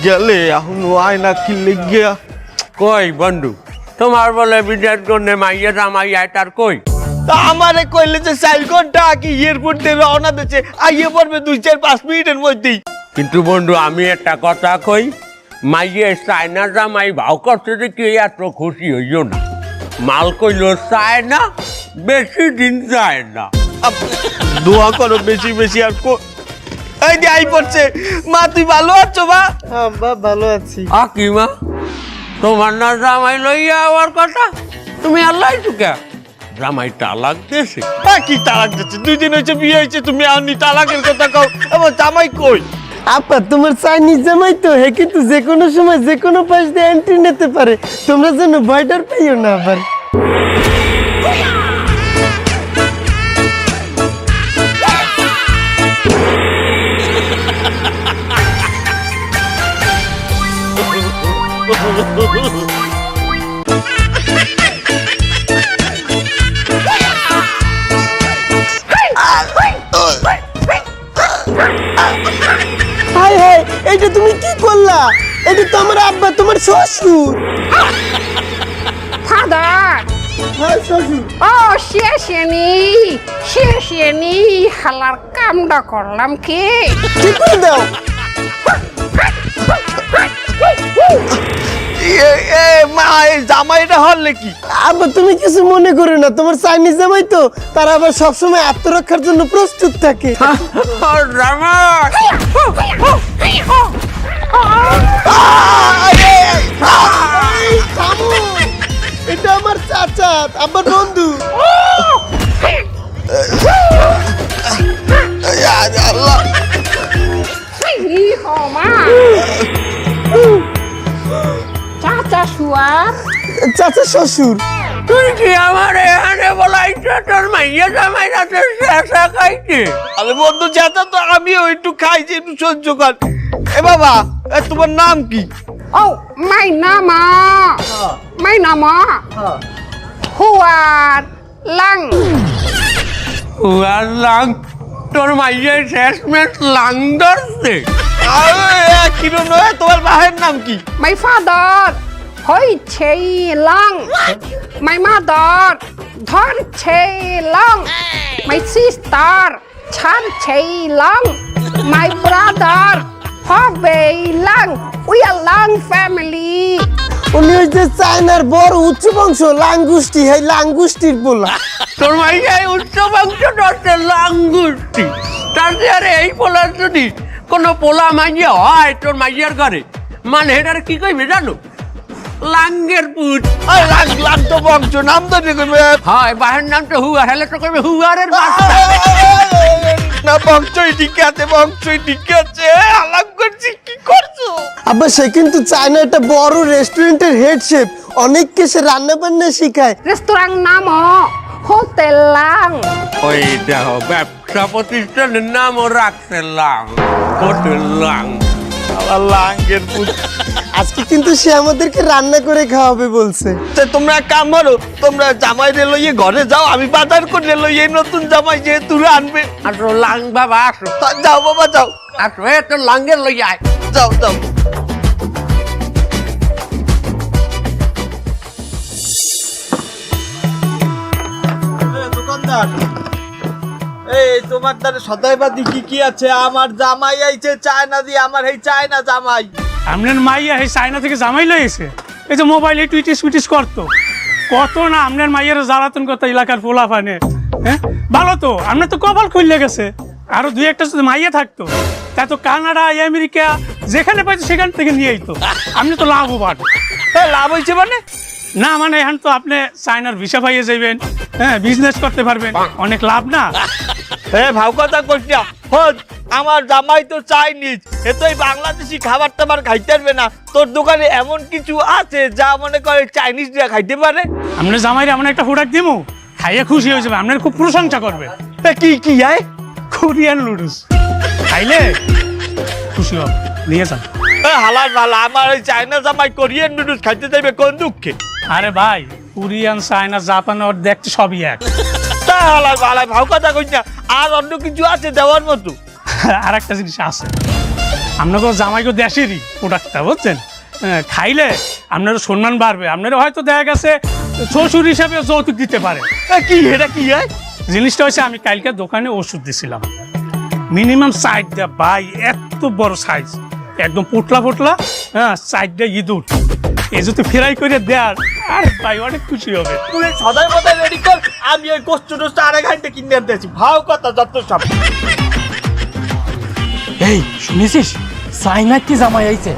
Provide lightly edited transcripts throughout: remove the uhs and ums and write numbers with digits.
গেলে এখন আয় না কিনলে গিয়া কই বন্ধু তোমার বলে বিদেশ জন্য মাইয়া জামাই তার কই তা আমারে কইলে যে 4 ঘন্টা কি এয়ারপোর্ট থেকে রওনা দিচ্ছে আইয়ে পড়বে 2-4-5 মিনিটের মধ্যেই। কিন্তু বন্ধু আমি একটা কথা কই মাইয়ে চায়না জামাই ভাও করতে দেখি এত খুশি হইও না। মাল কইল চায় না, বেশি দিন যায় না। দোয়া করো বেশি বেশি আর এই যে আই পড়ছে। মা তুই ভালো আছো মা? হ্যাঁ বাবা ভালো আছি। কি মা তোমার না জামাই লইয়া আওয়ার কথা, তুমি আল্লাহ চুকা জামাই তালাক দিয়েছে। কি তালাক দিচ্ছে? 2 দিন হয়েছে বিয়ে হয়েছে, তুমি আনি তালাকের কথা কও। আমার জামাই কই? আপা তোমার চাইনিজ জামাই তো হে কিন্তু যে কোনো সময় যে কোনো পাশ দিয়ে এন্ট্রি নিতে পারে, তোমরা যেন ভয়ডার পাইও না আবার। হাই হাই এইটা তুমি কি করলা? এটা তো আমার আব্বা, তোমার শ্বশুর। ফাদার হ্যাঁ শ্বশুর। ও শেষেনি হালার কামটা করলাম কি কি করে দাও? মা এই জামাইটা হলে কি? আব্বা তুমি কিছু মনে করো না, তোমার চাইনিজ জামাই তো তারা আবার সবসময় আত্মরক্ষার জন্য প্রস্তুত থাকে। জামাই এটা আমার চাচা, আমার বন্ধু। আল্লাহ মা চাচা শুয়ার চাচা শ্বশুর। তুই কি আমার এখানে বলাইছ তোর মাইয়া জামাই রাতে শেষা খাইছে? আরে বন্ধু যেটা তো আমিও একটু খাইছি, একটু সহ্য কর। এ বাবা তোমার নাম কি? ও মাই নামা হুয়ার লাং উয়ার লাং তোর মাইয়া শেষমেশ লাং ধরছে। কিরো নয়, তোমার বাহের নাম কি? মাই ফাদার হইছে লাং, মাই মাদার ধরছে লাং, মাই সিস্টার ছাড়ছে লাং, মাই ব্রাদার হবে lung. We are lung family. উনি ওই যে চায়নার বড় উচ্চ বংশ লাঙ্গুষ্টি, হ্যাঁ লাঙ্গুষ্টির পোলা। তোর মাইয়া উচ্চ বংশ ধরছে লাঙ্গুষ্টি। তার আরে এই পোলার যদি কোনো পোলা মাইয়া হয় তোর মাইয়ার ঘরে, মানে এটার কি কইবে জানো? লাঙ্গের পুত। লাগ তো বংশ নাম তো দেখবে হয় বাহের নাম তো হুয়ার, হেলে তো কইবে হুয়ারের বাচ্চা। না বংশই ঠিক আছে, বংশই ঠিক আছে। আলাপ করছি কি করছো? আবার সে কিন্তু চায়না একটা বড় রেস্টুরেন্টের হেড শেফ, অনেককে সে রান্না বান্না শিখায়। রেস্তোরাঁ নাম হোটেল লাং। ওই দেখো ব্যবসা প্রতিষ্ঠানের নামও রাখছে লাং, হোটেল লাং। লাঙ্গের পুত। আজকে কিন্তু সে আমাদেরকে রান্না করে খাওয়াবে বলছে। তোমরা এক কাম করো, তোমরা জামাই লইয়ে ঘরে যাও, আমি বাজার করে লইয়ে নতুন জামাই যেহেতু আনবে। আসো লাং বাবা আসো, যাও বাবা যাও, আসো এ তোর লাঙ্গের লই আয়। যাও যাও। দোকানদার এই তোমার দ্বারা সদাইবাদী কি কি আছে? আমার জামাই আইছে চায়না দিয়ে, আমার এই চায়না জামাই। আপনার মাইয়া এই চায়না থেকে জামাই লইছে, এই যে মোবাইলে টুইটিস ফুইটিস করতো কত না, আপনার মাইয়ের জ্বালাতন করতো এলাকার পোলা ফানে। হ্যাঁ ভালো তো, আপনার তো কপাল খুললে গেছে। আরো 2-1টা যদি মাইয়া থাকতো তা তো কানাডা আমেরিকা যেখানে পাইতো সেখান থেকে নিয়ে আইতো, আপনি তো লাভবান। লাভ হয়েছে মানে? না মানে এখন তো আপনি চায়নার ভিসা পাইয়ে যাবেন, হ্যাঁ বিজনেস করতে পারবেন, অনেক লাভ না? ভাব কথা করছি আমার জামাই তো চাইনিজ, এ তো এই বাংলাদেশি খাবার টাবার খাইতে পারবে না। তোর দোকানে এমন কিছু আছে যা মনে করে চাইনিজরা খাইতে পারে? আপনার জামাইরে এমন একটা প্রোডাক্ট দিমু, খাইয়ে খুশি হয়ে যাবে, আপনার খুব প্রশংসা করবে। কি কি আয়? কোরিয়ান নুডলস খাইলে খুশি হবে, নিয়ে যান। হালার ভালা, আমার ওই চায়না জামাই কোরিয়ান নুডলস খাইতে যাবে কোন দুঃখে? আরে ভাই কোরিয়ান চায়না জাপান ওর দেখতে সবই এক। তা হালার ভালা ভাব কথা কইস না, আর অন্য কিছু আছে দেওয়ার মতো? আর একটা জিনিস আছে, আপনাকে জামাইকে দেশেরই প্রোডাক্টটা বুঝছেন। খাইলে আপনারও সম্মান বাড়বে, আপনারা হয়তো দেখা গেছে শ্বশুর হিসাবে যৌতুক দিতে পারে। কি এটা কি হয়? জিনিসটা হচ্ছে আমি কালকে দোকানে ওষুধ দিছিলাম, মিনিমাম সাইডটা ভাই এত বড় সাইজ, একদম পোটলা পোটলা, হ্যাঁ সাইডটা ইঁদুর, এই যদি ফ্রাই করে দেয়ার আর ভাই অনেক খুশি হবে। তুই সদাই মদাই রেডি কর, আমি ওই কষ্ট টোস্ট 2.5 ঘন্টা কিনে আনতেছি। ভাও কথা যত সব। এই শুনেছিস চাইনাতে জামাই আইছে?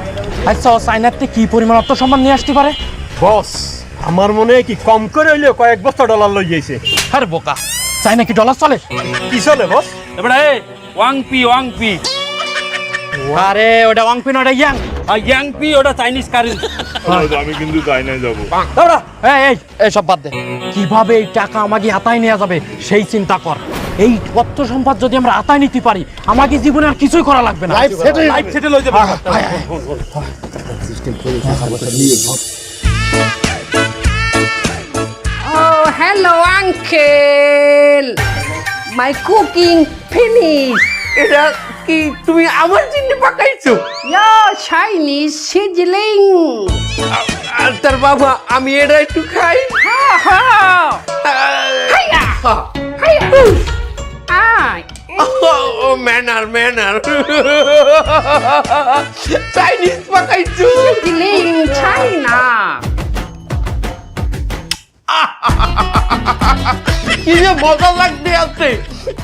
আচ্ছা ও চাইনাতে কি পরিমাণ আত্মসম্মান নিয়ে আসতে পারে? বস আমার মনে হয় কি কম করে হইলেও কয়েক বস্তা ডলার লই যাইছে। আরে বোকা, চাইনা কি ডলার চলে? কি চলে বস? এবারে ওয়াংপি ওয়াংপি। আরে ওটা ওয়াংপি না, ওটা ইয়াং। আর ইয়াংপি ওটা চাইনিজ কারেন্সি। আমি কিন্তু চাইনায় যাবো। দাঁড়া, এই সব বাদ দে। কিভাবে এই টাকা আমাকে হাতায় নেওয়া যাবে সেই চিন্তা কর। এই অর্থ সম্পদ যদি আমরা হাতায় নিতে পারি, আমাকে জীবনে আর কিছুই করা লাগবে না। লাইফ সেটেল হইতে পারে। Oh, hello, uncle. My cooking finished. এটা কি তুমি আমার জন্য পাকাইছো? Your Chinese sizzling. আর তার বাবা আমি এটা একটু খাই। Ha ha. Hiya. Hiya. Ah. ও ম্যানার ম্যানার চাইনিজ পাকাইছো? Sizzling China. কি যে মজা লাগতে আছে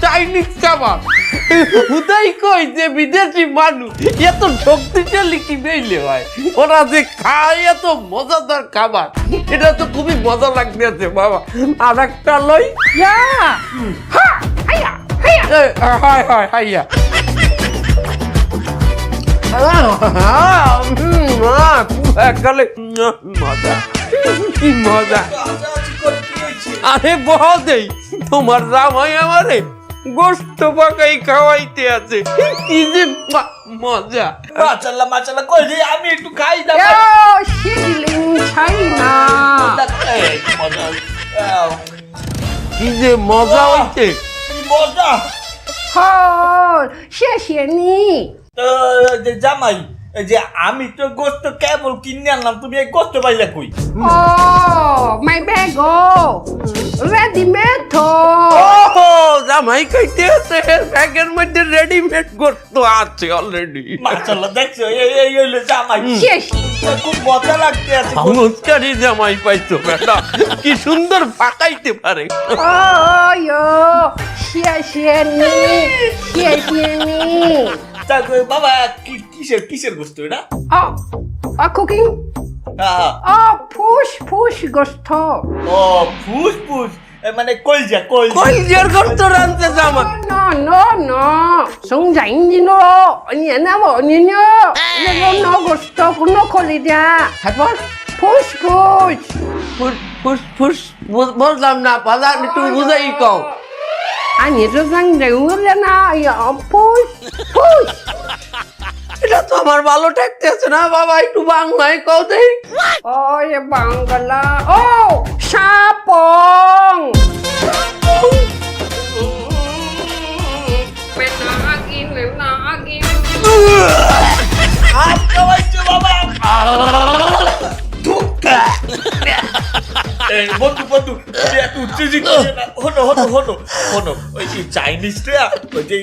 চাইনিজ খাবার। হুদাই কই যে বিদেশি মানুষ এত শক্তিশালী কি বেইলে হয়, ওরা যে খায় এত মজাদার খাবার, এটা তো খুবই মজা লাগতে আছে বাবা। আর একটা লই। Yeah. Ha. Hiya. Hiya. High high হাইয়া। একালে মজা, কি মজা। আরে বহদেই তোমার জামাই আমারে গোস্ত পাকাই খাওয়াইতে আছে, কি যে মজা। মাশাআল্লাহ মাশাআল্লাহ কই যে আমি একটু খাই দাও। Yo, sizzling China. কি যে মজা হইছে। কি মজা। Oh, 谢谢你。 জামাই এই যে আমি তো গোস্ত কেবল কিনে আনলাম, তুমি এই গোস্ত পাইলা কই? Oh, my bag. Oh, ready made. ওহো, জামাই খাইতে আছে, ব্যাগের মধ্যে রেডিমেড গোস্ত আছে অলরেডি। মাশাআল্লাহ দেখছো, এই হইলো জামাই। 谢谢。 খুব মজা লাগতে আছে। চমৎকারই জামাই পাইছো বেটা, কি সুন্দর পাকাইতে পারে। Oh, yo, 谢谢你，谢谢你。 তা কই বাবা কিসের গোস্ত এটা? Oh, cooking. হ্যাঁ। Oh, push gusto. ও ফুস মানে কলজা কইজের গোস্ত রানতে জামাই। No. 生仔你咯，你那么你呢？那个 no gusto, no quality. তারপর Push. ফুস ফুস ফুস বললাম না, পালা একটু বুঝাই কও। 啊，你这让人了呢？呀，push。 এটা তো আমার ভালো ঠেকতে আছে না বাবা, একটু বাংলায় কও দেই। Oh, ya bangala. Oh, sapong. Menagin. হাত খাওয়াইছো বাবা। ধুকা। এই বন্ধু এত উত্তেজিত হয়ে না। হনো ওই যে চাইনিজটা ওই যে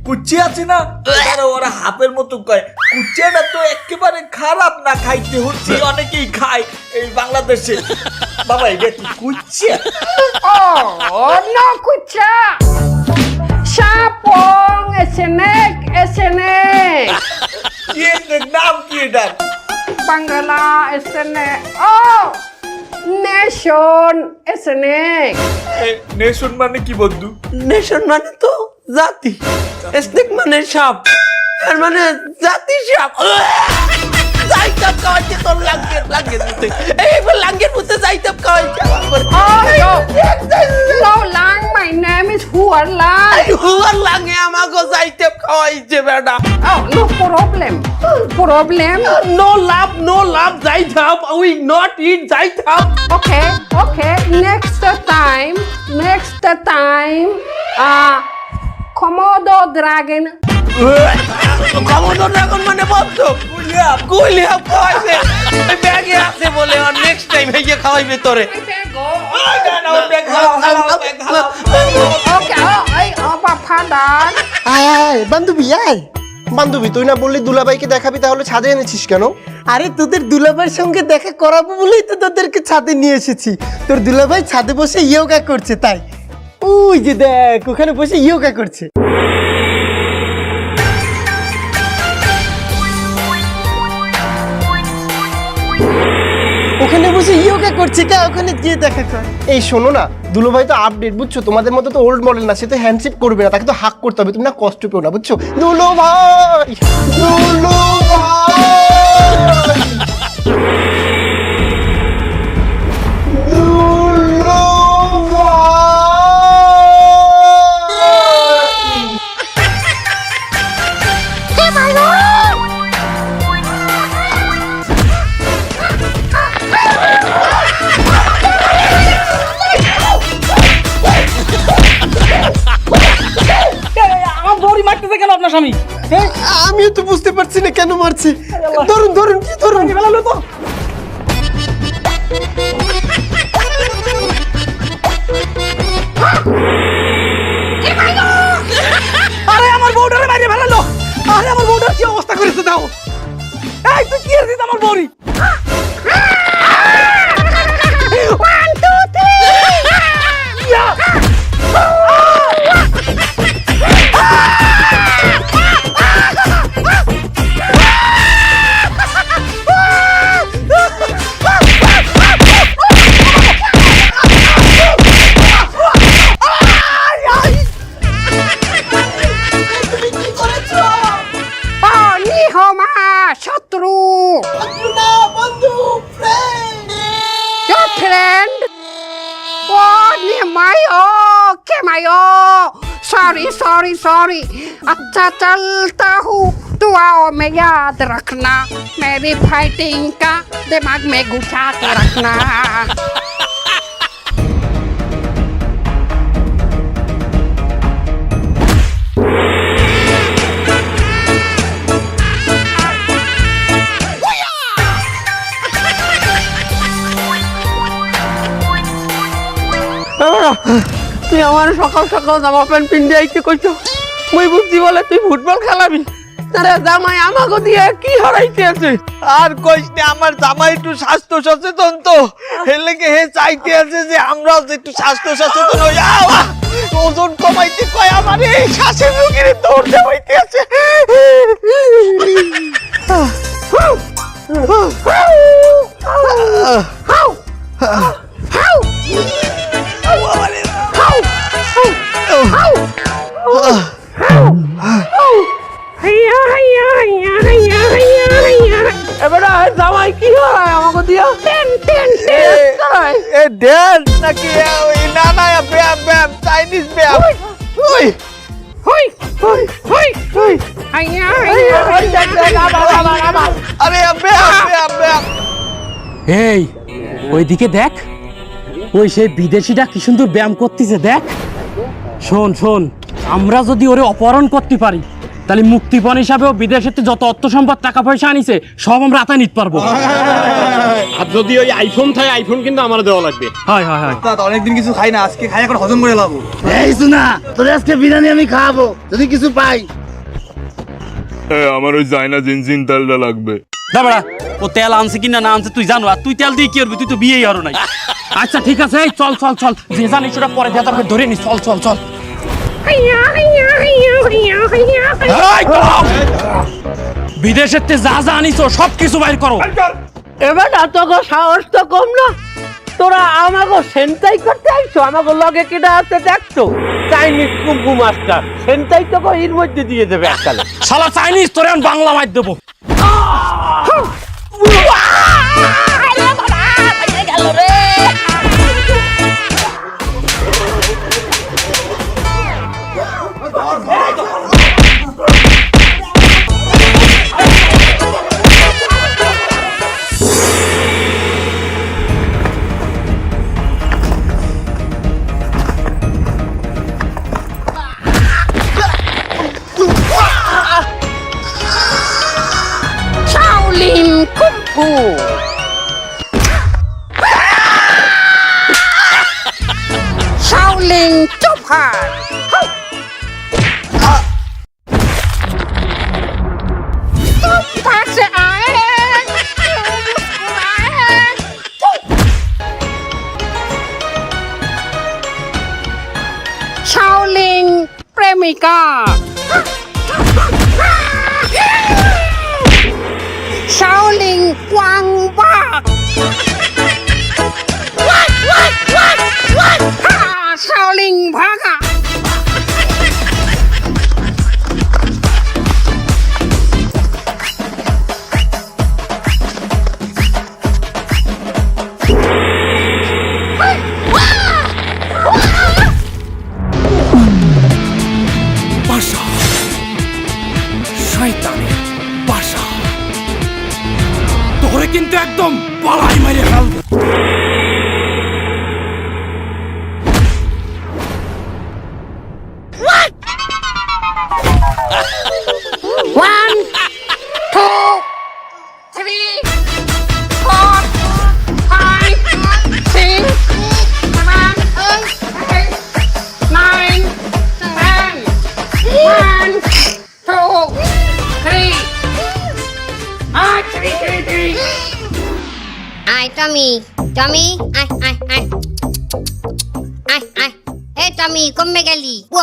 কুচি আছে না, ওরা হাফের মতো কয়। কুচিয়াটা তো একেবারে খারাপ না, খাইতে হচ্ছে, অনেকেই খায় এই বাংলাদেশে। বাবা এটা কি কুচিয়া? Oh, no kucha. Sapong, esnek. কি এর নাম কি এটা? Bangala, esnek. Oh, nation, esnek. Nation মানে কি বন্ধু? নেশন মানে তো জাতি, স্নেক মানে সাপ, আর মানে জাতি সাপ। যাইতাম খাওয়াইতে তোর লাঙ্গের মধ্যে, এই লাঙ্গের মধ্যে যাইতাম খাওয়াইতে। Oh, yo. No, Lang, my name is Hua Lang. হুয়ার লাঙ্গে আমাকে যাইতাম খাওয়াইছে বেটা। Oh, no problem. নো লাভ যাইতাম, উই নট ইট যাইতাম। Okay. Next time. Komodo dragon. ক্ষমতা এখন মানে বলতো গুলিয়াম খাওয়াইছে ওই ব্যাগে আছে বলে আর নেক্সট টাইম হইয়ে খাওয়াইবে তোরে Oke, apa padan? আয় আয় বান্ধবী আয় বান্ধবী তুই না বললি দুলাভাইকে দেখাবি, তাহলে ছাদে এনেছিস কেন? আরে তোদের দুলাভাইয়ের সঙ্গে দেখা করাবো বলেই তো তোদেরকে ছাদে নিয়ে এসেছি। তোর দুলাভাই ছাদে বসে ইয়োগা করছে, তাই ওই যে দেখ ওখানে বসে ইয়োগা করছে। ওখানে বসে ইয়োগা করছে, কা ওখানে গিয়ে দেখা কর। এই শোনো না, দুলাভাই তো আপডেট বুঝছো, তোমাদের মতো তো ওল্ড মডেল না, সে তো হ্যান্ডশেক করবে না, তাকে তো হাক করতে হবে, তুমি না কষ্ট পেও না বুঝছো। দুলাভাই আমিও তো বুঝতে পারছি না কেন মারছে। ধরুন ধরুন কি ধরুন তো। আরে আমার বউটারে বাইরে ফেলালো। আরে আমার বউটার কি অবস্থা করেছে দাও। এই তুই কি করছিস আমার বউরি? 1, 2, 3! Oh, ni homa, শত্রু। Your friend? Oh, ni mayo, ke mayo? Sorry. अच्छा चलता हूँ, दुआओं में याद रखना, मेरी फाइटिंग का दिमाग में घुसा के रखना। তুই আমার সকাল সকাল জামা প্যান্ট পিন্ডে আইতে কইছো, মুই বুঝছি বলে তুই ফুটবল খেলাবি। আরে জামাই আমাকে দিয়ে কি হারাইতে আছে? আর কইস না, আমার জামাই একটু স্বাস্থ্য সচেতন তো, এর লেগে হে চাইতে আছে যে আমরাও একটু স্বাস্থ্য সচেতন হই। ওজন কমাইতে কয় আমার এই শ্বাসের রোগীর দৌড় দেওয়াইতে আছে। এবারে জামাই কি হারায় আমাকে দিয়া? এ ড্যান্স নাকি? ওই না ব্যায়াম চাইনিজ ব্যায়াম। ওই আরে ব্যায়াম। এই ওইদিকে দেখ, ওই সেই বিদেশিটা কি সুন্দর ব্যায়াম করতেছে দেখ। শোন, আমরা যদি ওরে অপহরণ করতে পারি, তাহলে মুক্তিপণ হিসাবেও বিদেশেতে যত অর্থ সম্পদ টাকা পয়সা আনিছে সব আমরা আতায় নিতে পারবো। আর যদি ওই আইফোন থাকে, আইফোন কিন্তু আমার দেওয়া লাগবে। হয় অনেকদিন কিছু খাই না, আজকে খাই এখন হজম করে লাভ। এই শোনা, তোর আজকে বিরিয়ানি আমি খাওয়াবো যদি কিছু পাই। আমার ওই জাইনা জিনজিন তেলটা লাগবে। দাঁড়া, ও তেল আনছে কিনা না আনছে তুই জানো, আর তুই তেল দিয়ে কি করবি? তুই তো বিয়েই আরো নাই। আচ্ছা ঠিক আছে, এই চল যে জানিস ওটা পরে দিয়ে তোকে ধরে নি। চল। বিদেশের তে যা আনিস সব কিছু বাইর করো। এবার তোকে সাহস তো কম না, তোরা আমাকে সেন্টাই করতে আইছো। আমাকে লগে কেটা আছে দেখছো? চাইনিজ কুম্ফু মাস্টার সেন্টাই তোকে এর মধ্যে দিয়ে দেবে এককালে। শালা চাইনিজ তোরে আমি বাংলা মার দেবো। Good. Shaolin Chopper. Passe Shaolin Premika. Shaolin Quang Bak. Shaolin Bhaga. বাসা শয়তানের বাসা তোরে কিন্তু একদম পালাই মারে ফেলবো। One, two, three, four, five, six, seven, eight, nine, 10. 1, 2, 3. Three. Ai Tommy, Tommy, ai. Hey Tommy, কমে গেলি? ও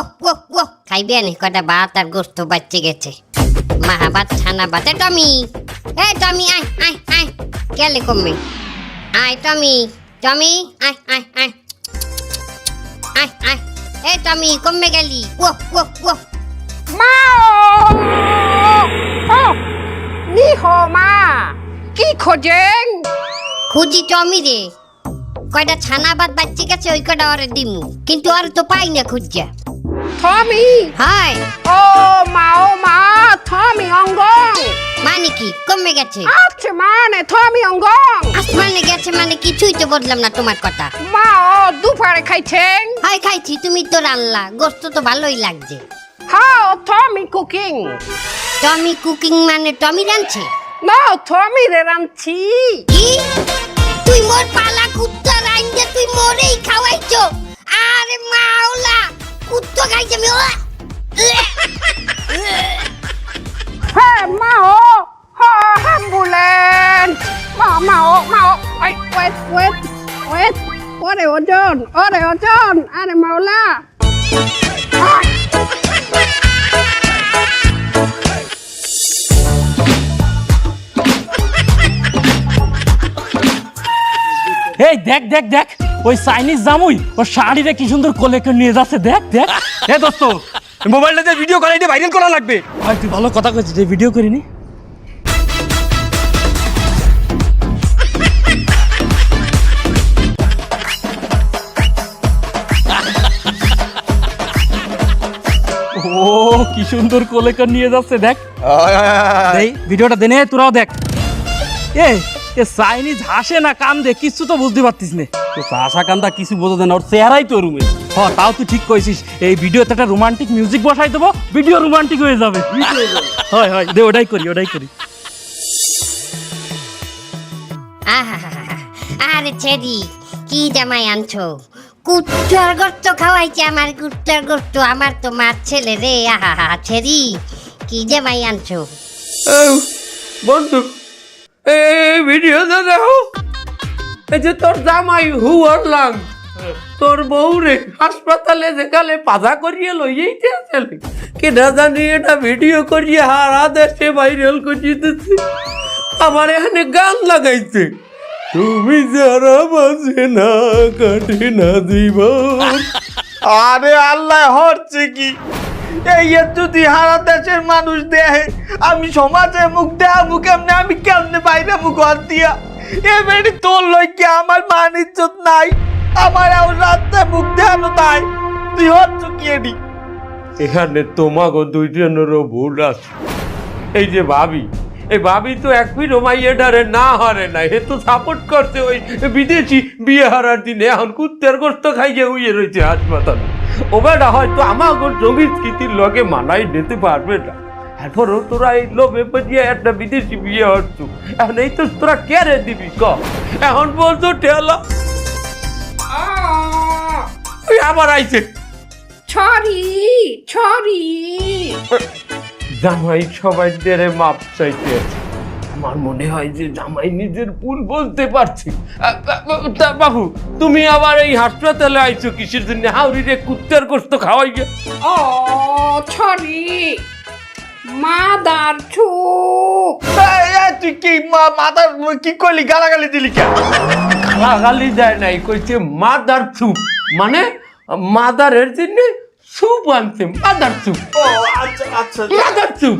খাইবে না কটা ভাত আর গোস্ত বাচ্চে গেছে। মাহাবাত ছানা বাতে টমি। এই টমি আই গেলে কমে। I Tommy, I. এই টমি কমে গেলি? ও Mao! Oh, ni ho ma. কি খোঁজেন? খুঁজি টমি রে। কয়টা ছানা ভাত বাচ্চে গেছে ওই কটা ওরে দিমু। কিন্তু আর তো পাই না খুঁজা। Tommy. Hi Oh, ma, Tommy অঙ্গং। মানে কি কমে গেছে? আচ্ছা মানে Tommy অঙ্গং। আসমানে গেছে মানে কিছুই তো বললাম না তোমার কথা। মা দুপুরে খাইছেন? হাই খাইছি তুমি তো রান্না গোস্ত তো ভালোই লাগছে। How Tommy cooking? Tommy cooking মানে টমি রাঁধছে? No, Tommy রে রাঁধছি। কি তুই মোর পালা কুত্তা রাঁধে তুই মোরেই খাওয়াইছো? আরে মাওলা কুত্তা খাইছে আমি Hey, Mao! Ambulance! Mao! Wait! Ore ojon! Are maula! এই দেখ ওই চাইনিজ জামুই ও শাড়িরে কি সুন্দর কোলে করে নিয়ে যাচ্ছে দেখ এ দোস্ত মোবাইলটা দিয়ে ভিডিও করা এটা ভাইরাল করা লাগবে। আর তুই ভালো কথা কইছিস যে ভিডিও করিনি। ও কি সুন্দর কোলে করে নিয়ে যাচ্ছে দেখ। এই ভিডিওটা দেনে তোরাও দেখ। এ চাইনিজ হাসে না কান্দে কিছু তো বুঝতে পারতিস না। তো হাসা কান্দা কিছু বোঝা যায় না ওর চেহারাই তো রুমে। তাও তুই ঠিক কইছিস এই ভিডিওতে একটা রোমান্টিক মিউজিক বসাই দেবো ভিডিও রোমান্টিক হয়ে যাবে। হয় দে ওটাই করি। আরে ছেড়ি কি জামাই আনছো? কুত্তার গোস্ত খাওয়াইছে আমার কুত্তার গোস্ত আমার তো মার ছেলে রে। ছেড়ি কি জামাই আনছো? বন্ধু এই ভিডিওতে দেখো এই যে তোর জামাই হুয়ার লাং তোর বউ রে হাসপাতালে যেখানে পাজা করিয়ে লইয়েইতে আসলে কি না জানি এটা ভিডিও করিয়ে হারা দেশে ভাইরাল করিয়ে দিচ্ছে। আমার এখানে গান লাগাইছে তুমি যারা বাজে না কাটে না জীবন। আরে আল্লাহ হচ্ছে কি এই যদি হারা দেশের মানুষ দেহে আমি সমাজে মুখ দেয়া মুখ এমনি আমি কেমনে বাইরে মুখ হাত দিয়া এবারে তোর লইকে আমার মান ইজ্জত নাই আমার রাস্তায় মুখ দেখানো তাই তুই হচ্ছ কি এডি? এখানে তোমাকে দুইজনেরও ভুল আছে। এই যে ভাবি এই ভাবি তো এক ফিট মাইয়ে ডারে না হারে না হে তো সাপোর্ট করছে ওই বিদেশি বিয়ে হারার দিনে এখন কুত্তের গোস্ত খাইয়ে উইয়ে রয়েছে হাসপাতালে। ও বেটা হয়তো আমাকে সংস্কৃতির লগে মানাই নিতে পারবে না। তারপরও তোরা এই লোভে পড়িয়ে একটা বিদেশি বিয়ে হচ্ছ, এখন এই তো তোরা কেড়ে দিবি ক, এখন বলতো ঠেলা ওই আবার আইছে ছড়ি ছড়ি জামাই সবাই দেরে মাপ চাইতে আছে। আমার মনে হয় যে জামাই নিজের ভুল বলতে পারছি। তা বাবু তুমি আবার এই হাসপাতালে আইছো কিসের জন্য? হাউরি রে কুত্তার গোস্ত খাওয়াই গে। ও ছড়ি মাদার ছুপ তুই কি মাদার কি করলি? গালাগালি দিলি কেন? গালাগালি দেয় নাই, কইছে মাদার চুপ, মানে মাদারের জন্য সুপ আনছে, মাদার চুপ। ও আচ্ছা আচ্ছা মাদার চুপ।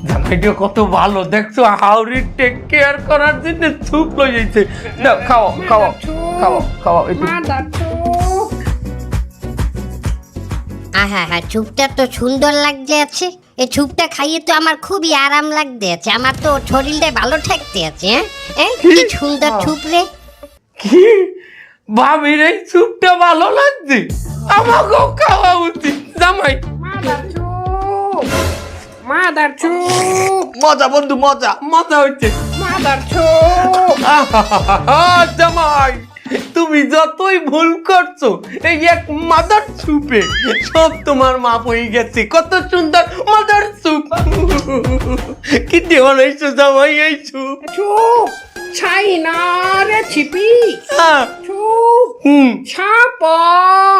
জামাইটা কত ভালো দেখছো, হাউরি টেক কেয়ার করার জন্য চুপ লই যাইছে। দাও খাও খাও খাও খাও একটু। মাদার ছুপ আহা হা, চুপটা তো সুন্দর লাগছে আছে। এই চুপটা খাইয়ে তো আমার খুবই আরাম লাগতে আছে, আমার তো শরীরটা ভালো থাকতে আছে। হ্যাঁ কি সুন্দর চুপ রে। কি ভাবির এই চুপটা ভালো লাগছে? আমাকেও খাওয়া উচিত জামাই। মাদার ছুপ মাদার ছুপ মজা বন্ধু মজা, মজা হচ্ছে। মাদার ছুপ জামাই তুমি যতই ভুল করছো, এই এক মাদার সুপে সব তোমার মাপ হয়ে গেছে। কত সুন্দর মাদার সুপ। কি দেওয়া হয়েছো জামাই এই সুপ? ছুপ চাইনা রেসিপি হ্যাঁ ছুপ হুম ছাপং